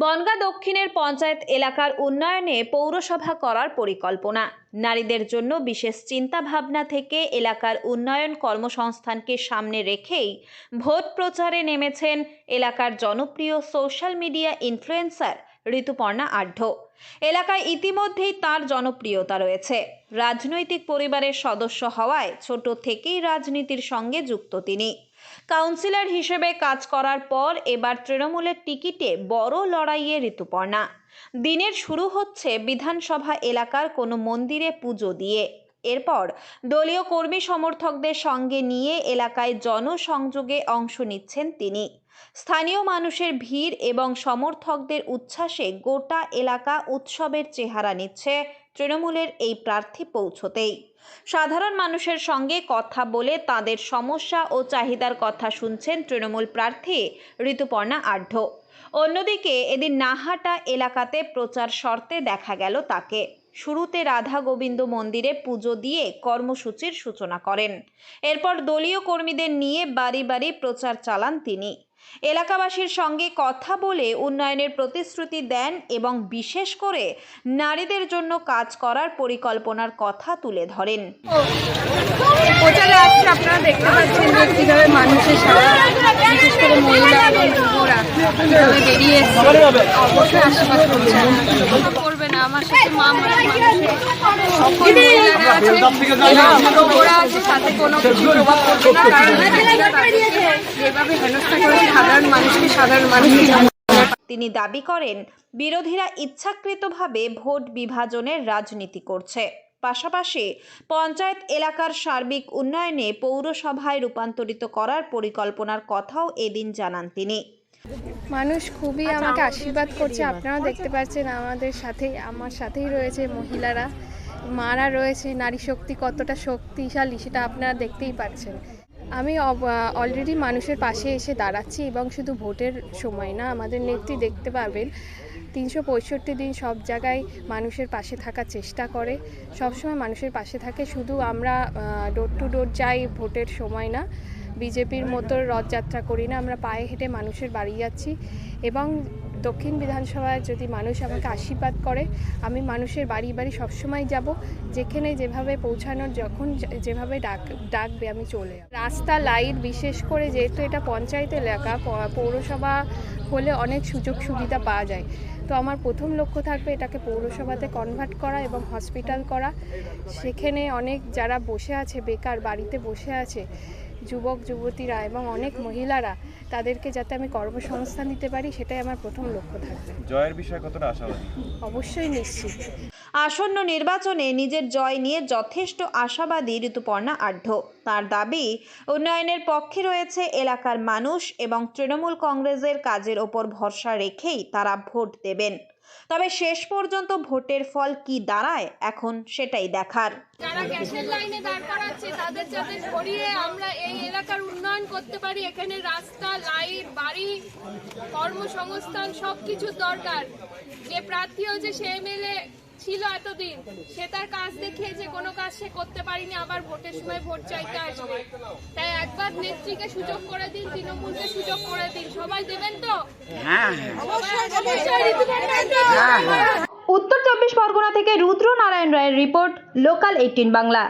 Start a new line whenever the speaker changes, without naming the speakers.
বনগাঁ দক্ষিণের পঞ্চায়েত এলাকার উন্নয়নে পৌরসভা করার পরিকল্পনা। নারীদের জন্য বিশেষ চিন্তা ভাবনা থেকে এলাকার উন্নয়ন কর্মসংস্থানকে সামনে রেখেই ভোট প্রচারে নেমেছেন এলাকার জনপ্রিয় social media influencer Rituparna Adhya. এলাকায় ইতিমধ্যেই তার জনপ্রিয়তা রয়েছে। রাজনৈতিক পরিবারের সদস্য হওয়ায় ছোট থেকেই রাজনীতির সঙ্গে যুক্ত তিনি। কাউন্সিলর হিসেবে কাজ করার পর এবার তৃণমূলের টিকিটে বড় লড়াইয়ে ঋতুপর্ণা। দিনের শুরু হচ্ছে বিধানসভা এলাকার কোনো মন্দিরে পুজো দিয়ে। এরপর দলীয় কর্মী সমর্থকদের সঙ্গে নিয়ে এলাকায় জনসংযোগে অংশ নিচ্ছেন তিনি। স্থানীয় মানুষের ভিড় এবং সমর্থকদের উচ্ছ্বাসে গোটা এলাকা উৎসবের চেহারা নিচ্ছে তৃণমূলের এই প্রার্থী পৌঁছতেই। সাধারণ মানুষের সঙ্গে কথা বলে তাদের সমস্যা ও চাহিদার কথা শুনছেন তৃণমূল প্রার্থী ঋতুপর্ণা আঢ্য। অন্যদিকে এদিন নাহাটা এলাকাতে প্রচার শর্তে দেখা গেল তাকে। শুরুতে রাধা গোবিন্দ মন্দিরে পুজো দিয়ে কর্মসূচির সূচনা করেন। এরপর দলীয় কর্মীদের নিয়ে বাড়ি বাড়ি প্রচার চালান তিনি। এলাকাবাসীর সঙ্গে কথা বলে উন্নয়নের প্রতিশ্রুতি দেন এবং বিশেষ করে নারীদের জন্য কাজ করার পরিকল্পনার কথা তুলে ধরেন।
প্রচারে আসছে, আপনারা দেখতে পাচ্ছেন যে কীভাবে মানুষের সারা, বিশেষ করে মহিলা এবং যুবরা কীভাবে বেরিয়ে এসছে। অবশ্যই আশীর্বাদ করবে না, আমার সাথে মা মানুষের সকল মহিলারা আছে, যুবরা আছে, তাতে কোনো কিছু প্রভাব পড়বে না। কারণ যেভাবে হেনস্থা করে সাধারণ মানুষকে
তিনি দাবি করেন বিরোধীরা ইচ্ছাকৃতভাবে ভোট বিভাজনের রাজনীতি করছে। পাশাপাশি পঞ্চায়েত এলাকার সার্বিক উন্নয়নে পৌরসভায় রূপান্তরিত করার পরিকল্পনার কথাও এদিন জানান তিনি।
মানুষ খুবই আমাকে আশীর্বাদ করছে। আপনারা দেখতে পাচ্ছেন আমার সাথেই রয়েছে মহিলারা, মারা রয়েছে। নারী শক্তি কতটা শক্তিশালী সেটা আপনারা দেখতেই পাচ্ছেন। আমি অলরেডি মানুষের পাশে এসে দাঁড়াচ্ছি এবং শুধু ভোটের সময় না, আমাদের নেত্রী দেখতে পারবেন 365 দিন সব জায়গায় মানুষের পাশে থাকার চেষ্টা করে, সবসময় মানুষের পাশে থাকে। শুধু আমরা ডোর টু ডোর যাই ভোটের সময় না, বিজেপির মতো রথযাত্রা করি না, আমরা পায়ে হেঁটে মানুষের বাড়ি যাচ্ছি। এবং দক্ষিণ বিধানসভায় যদি মানুষ আমাকে আশীর্বাদ করে, আমি মানুষের বাড়ি বাড়ি সবসময় যাব, যেখানে যেভাবে পৌঁছানোর যখন যেভাবে ডাকবে আমি চলে যাব। রাস্তা, লাইট, বিশেষ করে যেহেতু এটা পঞ্চায়েত এলাকা, পৌরসভা হলে অনেক সুযোগ সুবিধা পাওয়া যায়। তো আমার প্রথম লক্ষ্য থাকবে এটাকে পৌরসভাতে কনভার্ট করা এবং হসপিটাল করা। সেখানে অনেক যারা বসে আছে, বেকার বাড়িতে বসে আছে যুবক যুবতীরা এবং অনেক মহিলারা, তাদেরকে যাতে আমি কর্মসংস্থান দিতে পারি, সেটাই আমার প্রথম লক্ষ্য থাকবে।
জয়ের বিষয়ে কতটা আশাবাদী?
অবশ্যই নিশ্চিত।
আসন্ন নির্বাচনে নিজের জয় নিয়ে যথেষ্ট আশাবাদী ঋতুপর্ণা আঢ্য। তার দাবি উন্নয়নের পক্ষে রয়েছে এলাকার মানুষ এবং তৃণমূল কংগ্রেসের কাজের ওপর ভরসা রেখেই তারা ভোট দেবেন। তবে শেষ পর্যন্ত ভোটের ফল কি দাঁড়ায় এখন সেটাই দেখার।
যারা গ্যাসের লাইনে দাঁড় করাচ্ছে তাদের যাতে সরিয়ে আমরা এই এলাকার উন্নয়ন করতে পারি। এখানে রাস্তা, লাইট, বাড়ি, কর্মসংস্থান সবকিছুর দরকার। যে প্রার্থী হয়েছে সে এমএলএ ছিল এতদিন, সে তার কাজ দেখিয়ে যে কোনো কাজ সে করতে পারিনি, আবার ভোটের সময় ভোট চাইতে আসবে। তাই একবার নেত্রীকে সুযোগ করে দিন, তৃণমূলকে সুযোগ করে দিন। সবাই দেবেন তো?
উত্তর 24 পরগনা থেকে রুদ্র নারায়ণ রায়ের রিপোর্ট, লোকাল 18 বাংলা।